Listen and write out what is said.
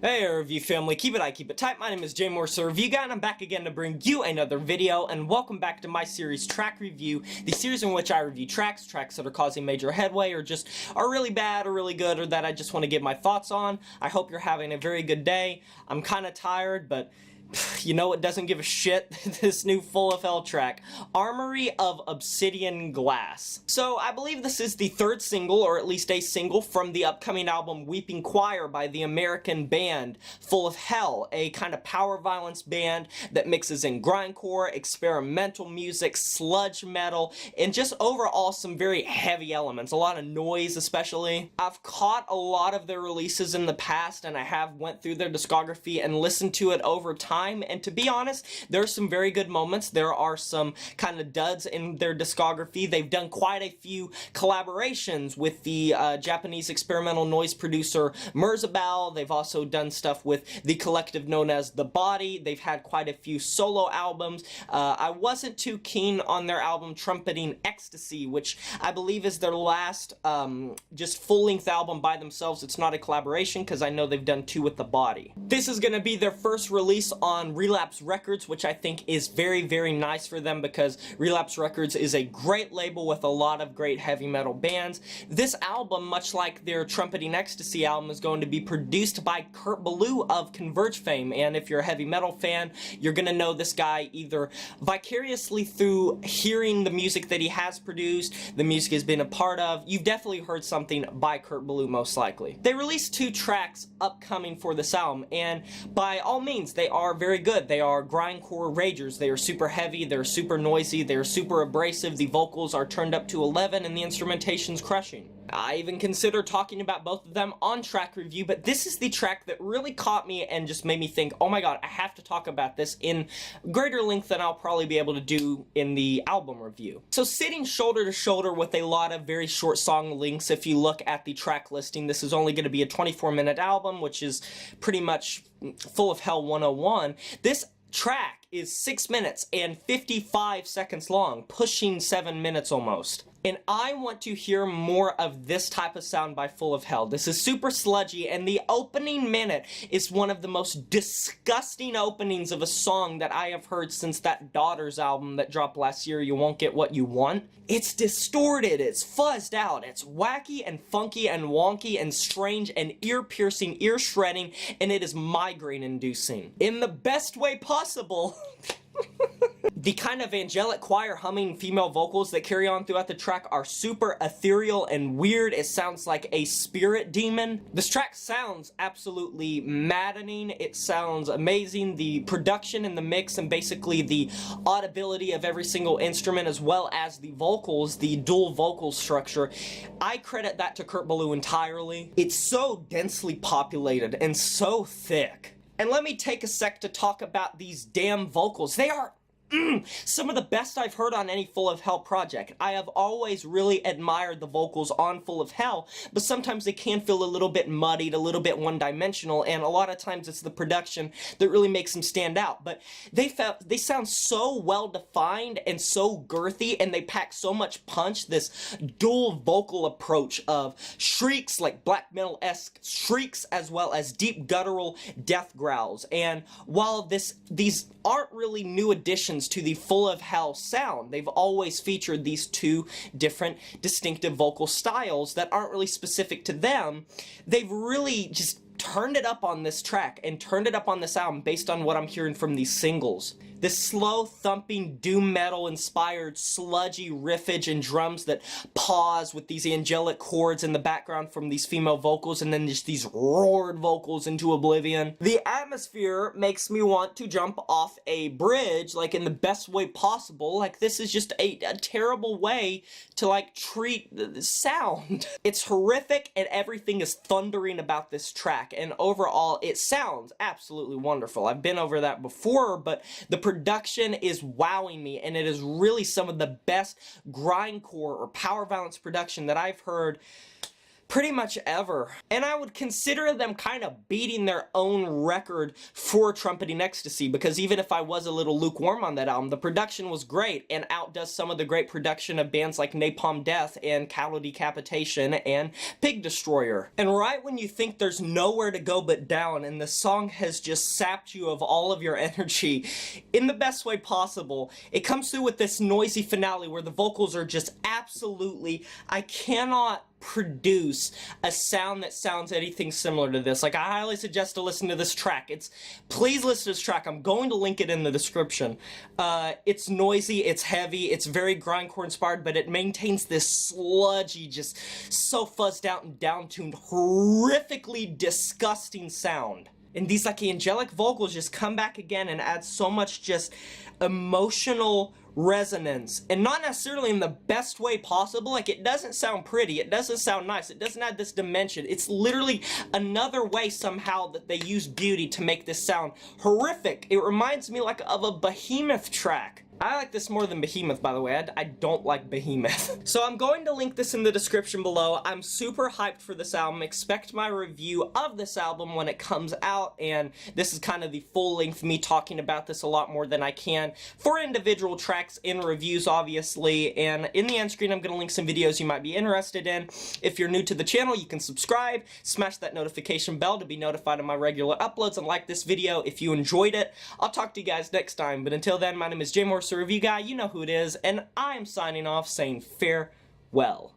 Hey review family, keep it tight. My name is Jay Morse, a review guy, and I'm back again to bring you another video, and welcome back to my series Track Review, the series in which I review tracks that are causing major headway, or just are really bad or really good, or that I just want to give my thoughts on. I hope you're having a very good day. I'm kinda tired, but you know what doesn't give a shit? This new Full of Hell track, Armory of Obsidian Glass. So I believe this is the third single, or at least a single, from the upcoming album Weeping Choir by the American band Full of Hell, a kind of power violence band that mixes in grindcore, experimental music, sludge metal, and just overall some very heavy elements, a lot of noise especially. I've caught a lot of their releases in the past, and I have went through their discography and listened to it over time. And to be honest, there are some very good moments. There are some kind of duds in their discography. They've done quite a few collaborations with the Japanese experimental noise producer Merzabal. They've also done stuff with the collective known as The Body. They've had quite a few solo albums. I wasn't too keen on their album Trumpeting Ecstasy, which I believe is their last just full-length album by themselves. It's not a collaboration because I know they've done two with The Body. This is going to be their first release on Relapse Records, which I think is very, very nice for them because Relapse Records is a great label with a lot of great heavy metal bands. This album, much like their Trumpeting Ecstasy album, is going to be produced by Kurt Ballou of Converge fame, and if you're a heavy metal fan, you're gonna know this guy either vicariously through hearing the music that he has produced, the music he's been a part of. You've definitely heard something by Kurt Ballou, most likely. They released two tracks upcoming for this album, and by all means, they are very good. They are grindcore ragers. They are super heavy, they're super noisy, they're super abrasive, the vocals are turned up to 11, and the instrumentation's crushing. I even consider talking about both of them on Track Review, but this is the track that really caught me and just made me think, oh my god, I have to talk about this in greater length than I'll probably be able to do in the album review. So sitting shoulder to shoulder with a lot of very short song lengths, if you look at the track listing, this is only going to be a 24-minute album, which is pretty much Full of Hell 101. This track is 6 minutes and 55 seconds long, pushing 7 minutes almost. And I want to hear more of this type of sound by Full of Hell. This is super sludgy, and the opening minute is one of the most disgusting openings of a song that I have heard since that Daughters album that dropped last year, You Won't Get What You Want. It's distorted, it's fuzzed out, it's wacky and funky and wonky and strange and ear-piercing, ear-shredding, and it is migraine-inducing. In the best way possible. The kind of angelic choir humming female vocals that carry on throughout the track are super ethereal and weird. It sounds like a spirit demon. This track sounds absolutely maddening. It sounds amazing. The production and the mix and basically the audibility of every single instrument, as well as the vocals, the dual vocal structure, I credit that to Kurt Ballou entirely. It's so densely populated and so thick. And let me take a sec to talk about these damn vocals. They are some of the best I've heard on any Full of Hell project. I have always really admired the vocals on Full of Hell, but sometimes they can feel a little bit muddied, a little bit one-dimensional, and a lot of times it's the production that really makes them stand out. But they sound so well-defined and so girthy, and they pack so much punch, this dual vocal approach of shrieks, like black metal-esque shrieks, as well as deep guttural death growls. And while these aren't really new additions to the Full of Hell sound, they've always featured these two different distinctive vocal styles that aren't really specific to them. They've really just turned it up on this track and turned it up on this album based on what I'm hearing from these singles. This slow thumping doom metal inspired sludgy riffage and drums that pause with these angelic chords in the background from these female vocals, and then just these roared vocals into oblivion. The atmosphere makes me want to jump off a bridge, like in the best way possible. Like this is just a terrible way to like treat the sound. It's horrific, and everything is thundering about this track, and overall it sounds absolutely wonderful. I've been over that before, but the production is wowing me, and it is really some of the best grindcore or power violence production that I've heard pretty much ever. And I would consider them kind of beating their own record for Trumpeting Ecstasy, because even if I was a little lukewarm on that album, the production was great and outdoes some of the great production of bands like Napalm Death and Cattle Decapitation and Pig Destroyer. And right when you think there's nowhere to go but down and the song has just sapped you of all of your energy in the best way possible, it comes through with this noisy finale where the vocals are just absolutely, I cannot produce a sound that sounds anything similar to this. Like, I highly suggest to listen to this track. Please listen to this track. I'm going to link it in the description. It's noisy, it's heavy, it's very grindcore inspired, but it maintains this sludgy, just so fuzzed out and down-tuned, horrifically disgusting sound. And these like angelic vocals just come back again and add so much just emotional resonance, and not necessarily in the best way possible. Like, it doesn't sound pretty, it doesn't sound nice, it doesn't have this dimension. It's literally another way somehow that they use beauty to make this sound horrific. It reminds me like of a Behemoth track. I like this more than Behemoth, by the way. I don't like Behemoth. So I'm going to link this in the description below. I'm super hyped for this album. Expect my review of this album when it comes out, and this is kind of the full length me talking about this a lot more than I can for individual tracks in reviews, obviously. And in the end screen, I'm going to link some videos you might be interested in. If you're new to the channel, you can subscribe, smash that notification bell to be notified of my regular uploads, and like this video if you enjoyed it. I'll talk to you guys next time, but until then, my name is Jay Morse, Review Guy, you know who it is, and I'm signing off saying farewell.